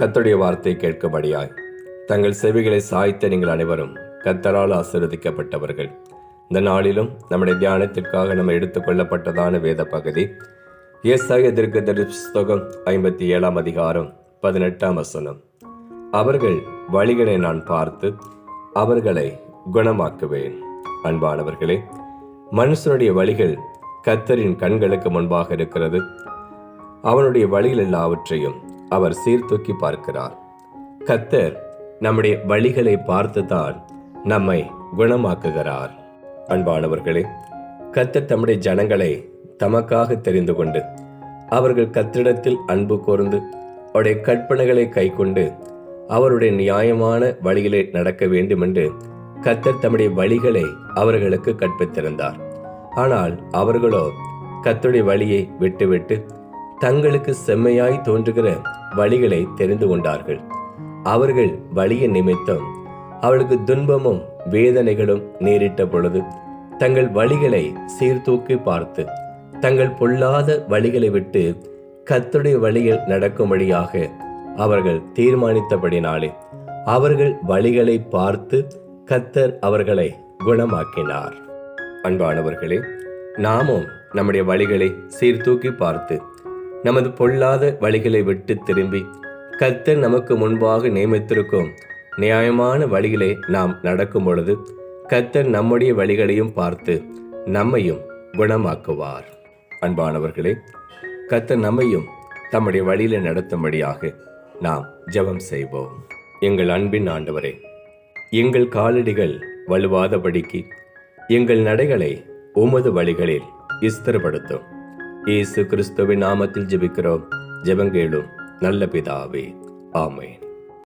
கர்த்தருடைய வார்த்தை கேட்கும்படியாய் தங்கள் செவிகளை சாய்த்த நீங்கள் அனைவரும் கர்த்தரால் ஆசீர்வதிக்கப்பட்டவர்கள். இந்த நாளிலும் நம்முடைய தியானத்திற்காக நம்ம எடுத்துக்கொள்ளப்பட்டதான வேத பகுதி ஏசாயா தீர்க்கதரிசி புத்தகம் 57 அதிகாரம் 18 வசனம். அவர்கள் வழிகளை நான் பார்த்து அவர்களை குணமாக்குவேன். அன்பானவர்களே, மனுஷனுடைய வழிகள் கர்த்தரின் கண்களுக்கு முன்பாக இருக்கிறது. அவனுடைய வழிகள் எல்லாவற்றையும் அவர் சீர்தூக்கி பார்க்கிறார். கர்த்தர் நம்முடைய வழிகளை பார்த்துதான் நம்மை குணமாக்குகிறார். அன்பானவர்களே, கர்த்தர் தம்முடைய ஜனங்களை தமக்காக தெரிந்து கொண்டு அவர்கள் கர்த்தரிடத்தில் அன்பு கூர்ந்து அவருடைய கற்பனைகளை கைக்கொண்டு அவருடைய நியாயமான வழிகளை நடக்க வேண்டும் என்று கர்த்தர் தம்முடைய வழிகளை அவர்களுக்கு கற்பித்திருந்தார். ஆனால் அவர்களோ கர்த்தருடைய வழியை விட்டுவிட்டு தங்களுக்கு செம்மையாய் தோன்றுகிற வழிகளை தெரிந்து கொண்டார்கள். அவர்கள் வழியின் நிமித்தம் அவளுக்கு துன்பமும் வேதனைகளும் நேரிட்ட பொழுது தங்கள் வழிகளை சீர்தூக்கி பார்த்து தங்கள் பொல்லாத வழிகளை விட்டு கர்த்தருடைய வழியில் நடக்கும்படியாக அவர்கள் தீர்மானித்தபடினாலே அவர்கள் வழிகளை பார்த்து கர்த்தர் அவர்களை குணமாக்கினார். அன்பானவர்களே, நாமும் நம்முடைய வழிகளை சீர்தூக்கி பார்த்து நமது பொல்லாத வழிகளை விட்டு திரும்பி கர்த்தர் நமக்கு முன்பாக நியமித்திருக்கும் நியாயமான வழிகளை நாம் நடக்கும் பொழுது கர்த்தர் நம்முடைய வழிகளையும் பார்த்து நம்மையும் குணமாக்குவார். அன்பானவர்களே, கர்த்தர் நம்மையும் தம்முடைய வழியில நடத்தும்படியாக நாம் ஜெபம் செய்வோம். எங்கள் அன்பின் ஆண்டவரே, எங்கள் காலடிகள் வலுவாதபடிக்கு எங்கள் நடைகளை உமது வழிகளில் ஸ்திரப்படுத்தும். இயேசு கிறிஸ்துவின் நாமத்தில் ஜெபிக்கிறோம். ஜெபங்கேளும் நல்ல பிதாவே. ஆமென்.